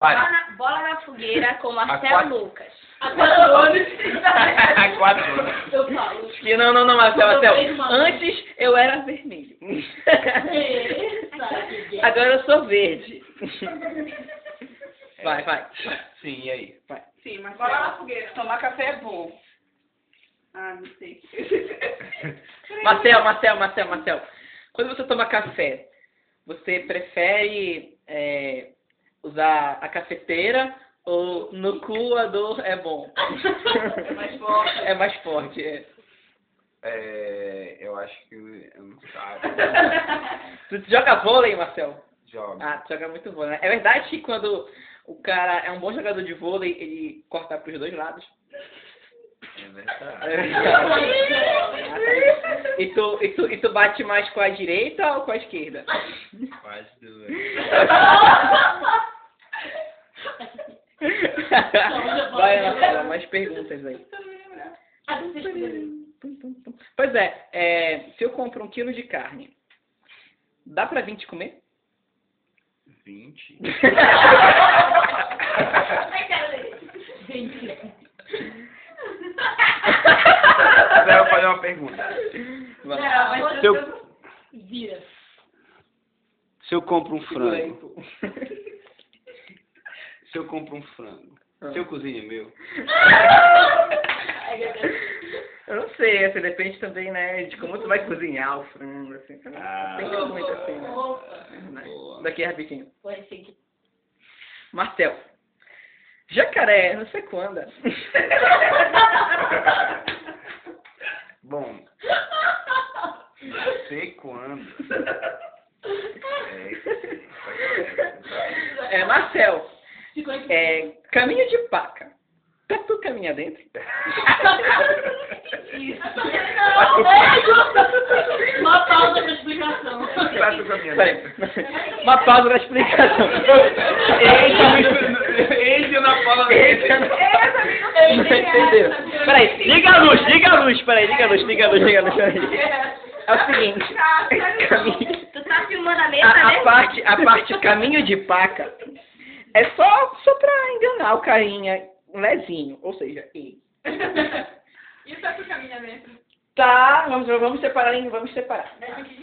Bola na fogueira com Marcelo quatro. Lucas. A 4 anos. Há 4 anos. Eu falo. Que não, Marcel. Antes eu era vermelho. Agora eu sou verde. Vai. Sim, e aí? Vai. Sim, mas Bola na fogueira. tomar café é bom. Ah, não sei. Marcel. Quando você toma café, você prefere usar a cafeteira ou no coador é bom? É mais forte. É mais forte, é. Eu acho que eu não sei. Tu joga vôlei, Marcel? Joga. Ah, tu joga muito vôlei, né? É verdade que quando o cara é um bom jogador de vôlei, ele corta pros dois lados? É verdade. É verdade. E tu bate mais com a direita ou com a esquerda? Quase duas. Vai, Marcelo, mais perguntas aí. Pois se eu compro 1 quilo de carne, dá pra 20 comer? 20? Eu vou fazer uma pergunta. Vira. Se eu compro um frango. Se eu compro um frango. Se eu cozinho é meu. Eu não sei, assim, depende também, né, de como tu vai cozinhar o frango, assim. Tem muito assim, né? Boa. Daqui rapidinho. Pode ser que... Marcel. Jacaré, não sei quando. Bom. Não sei quando. Marcel. Caminho de paca. Tu caminha dentro? Isso. Uma pausa pra explicação. Uma pausa da explicação. Enche na fala. Não entenderam. Peraí, liga a luz. Peraí. É o seguinte. Tu tá filmando a mesa, né? A parte caminho de paca é só pra enganar o carinha lezinho, ou seja, ele. Isso é pro caminhamento. Tá, vamos separar.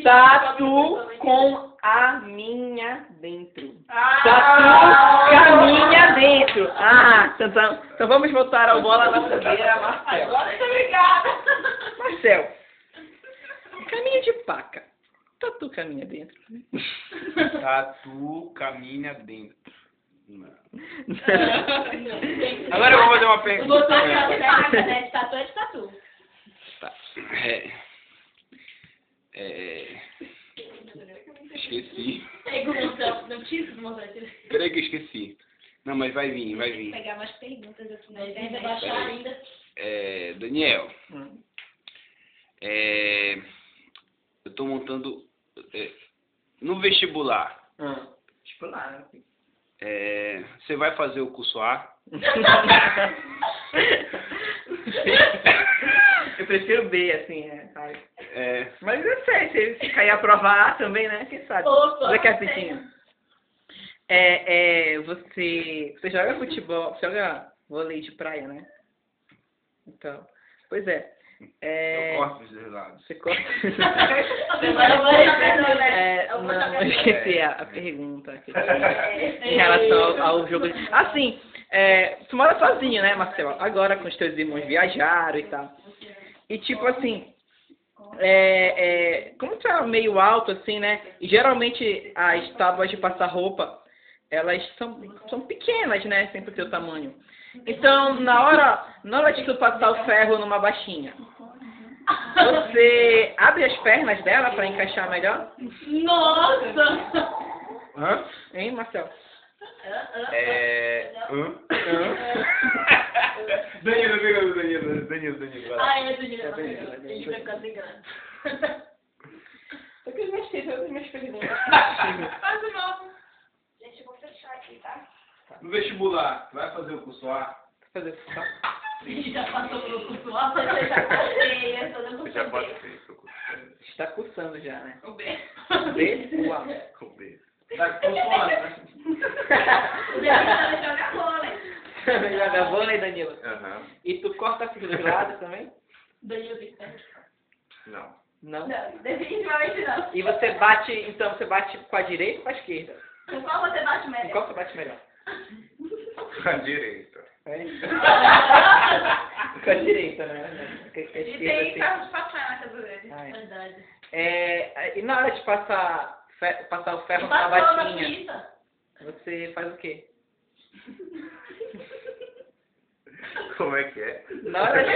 Tatu com a minha dentro. Tatu caminha dentro. Então vamos voltar ao bola na fogueira, Marcel. Agora eu tô ligada. Marcel, caminho de paca. Tatu caminha dentro. Tatu caminha dentro. Não. Agora eu vou fazer uma pergunta. Botar aquela paca, né? De tatu é de tatu. Tá. Esqueci. Não precisa mostrar. Peraí que eu esqueci. Não, mas vai vir. Vou pegar mais perguntas aqui na internet. Baixar ainda. Daniel. Eu tô montando no vestibular. Vestibular. Você vai fazer o curso A? Eu prefiro B, assim, sabe? Mas eu sei, se cair a prova A também, né? Quem sabe? Daqui a pouquinho. Você joga futebol, você joga vôlei de praia, né? Então, pois é. Eu corto os dois lados. Você corta. Não, eu esqueci a pergunta que tinha em relação ao jogo. Assim, tu mora sozinho, né, Marcelo? Agora com os teus irmãos viajaram e tal. E tipo assim, como tu é meio alto, assim, né? E geralmente as tábuas de passar roupa, elas são pequenas, né? Sempre o teu tamanho. Então, na hora de tu passar o ferro numa baixinha, você abre as pernas dela para encaixar melhor? Nossa! Hã? Hein, Marcelo? Danilo. Ai, eu Danilo. Ele vai ficar sem graça. Eu quis mexer todas as minhas perguntas. Faz de novo. Gente, eu vou fechar aqui, tá? No vestibular, vai fazer o curso A? Fazer o Ele já passou pelo curso A. Já pode ser. Está cursando já, né? O B. B ou A? Com B. Tá funciona, né? O Daniel também joga vôlei. Joga vôlei, Danilo. Aham. E tu corta assim dos lados também? Danilo tem pé. Não. Não. Não, definitivamente não. E você bate, então você bate com a direita ou com a esquerda? Com qual você bate Com melhor? qual você bate melhor? Com a direita. É? Com a direita, né? Com a E tem esquerda, assim. carro de passar na casa dele. Ah, é. Verdade. E na hora de passar o ferro na Passou na batinha, pista. você faz o quê? Como é que é? Na hora de...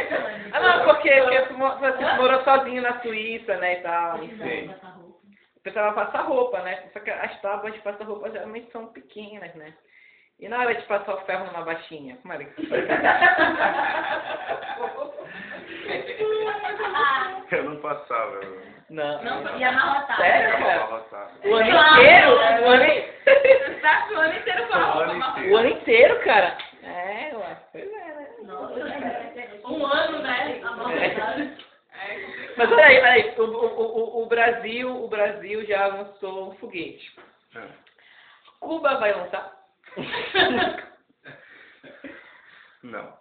Ah, não, porque você morou sozinho na Suíça, né, e tal. Sim. Precisava passar roupa, né? Só que as tábuas de passar roupa geralmente são pequenas, né? E na hora de passar o ferro numa baixinha, como era que Eu não passava. Não. Não, e amarrotado. Sério, Eu cara? passava. O ano inteiro? Tá o ano inteiro com a O roupa ano amarrada. O ano inteiro, cara? É, ué. Pois é, né? Nossa, um ano, né? Amarrotado. Mas olha aí, o Brasil já lançou um foguete. Ah. Cuba vai lançar? Não.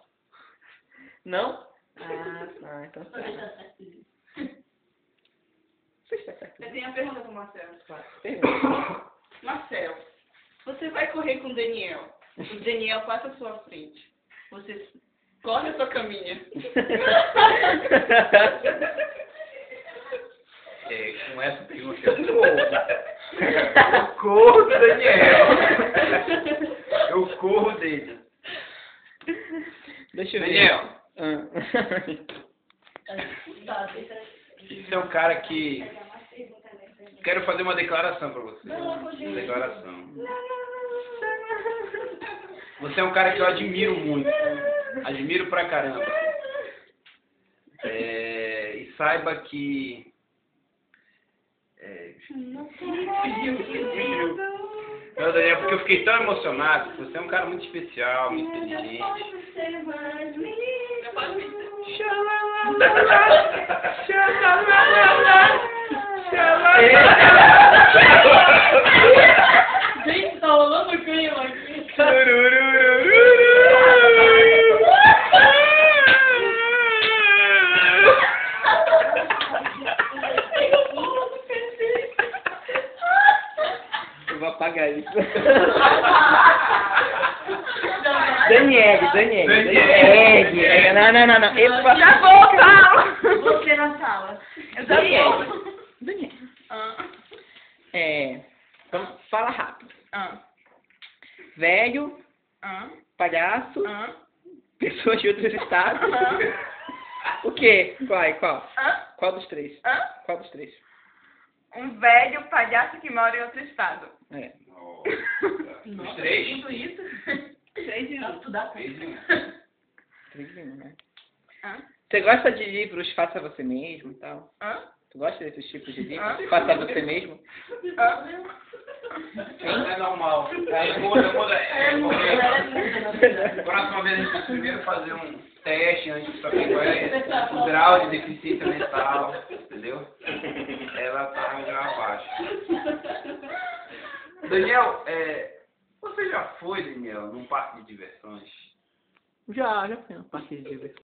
Não? Ah, tá, então tá. Você está certo. Eu tenho uma pergunta pro Marcelo. Claro. Pergunta. Marcelo, você vai correr com o Daniel. O Daniel passa à sua frente. Você corre ou só caminha? Com essa pergunta eu corro do Daniel. Eu corro dele. Deixa eu ver. Daniel, Ah. você é um cara que... Quero fazer uma declaração pra você. Declaração. Você é um cara que eu admiro muito. Admiro pra caramba. E saiba que... Não, Daniel, porque eu fiquei tão emocionado. Você é um cara muito especial, muito inteligente. Gente, tá rolando o clima aqui. Eu vou apagar isso. Daniele. Não. Eu vou... Já vou, Paulo! Você na sala. Eu já vou. Daniele. Ah, Vamos, fala rápido. ah, Velho, ah, palhaço, ah, pessoas de outros estados. ah, O quê? Qual? ah, Qual dos três? ah. Qual dos três? Um velho palhaço que mora em outro estado. É. Os três? Tudo isso? 3 minutos. Fez um. 3 em 1, né? Ah, Você gosta de livros Faça Você Mesmo e tal? ah, Tu gosta desses tipos de livros? Ah. Faça Você Mesmo? ah. Não é normal. Muda. Próxima vez a gente tem que primeiro fazer um teste antes de saber qual é o grau de deficiência mental, entendeu? Ela tá já abaixo. Daniel, você já foi, Daniel, num parque de diversões? Já fui no parque de diversão.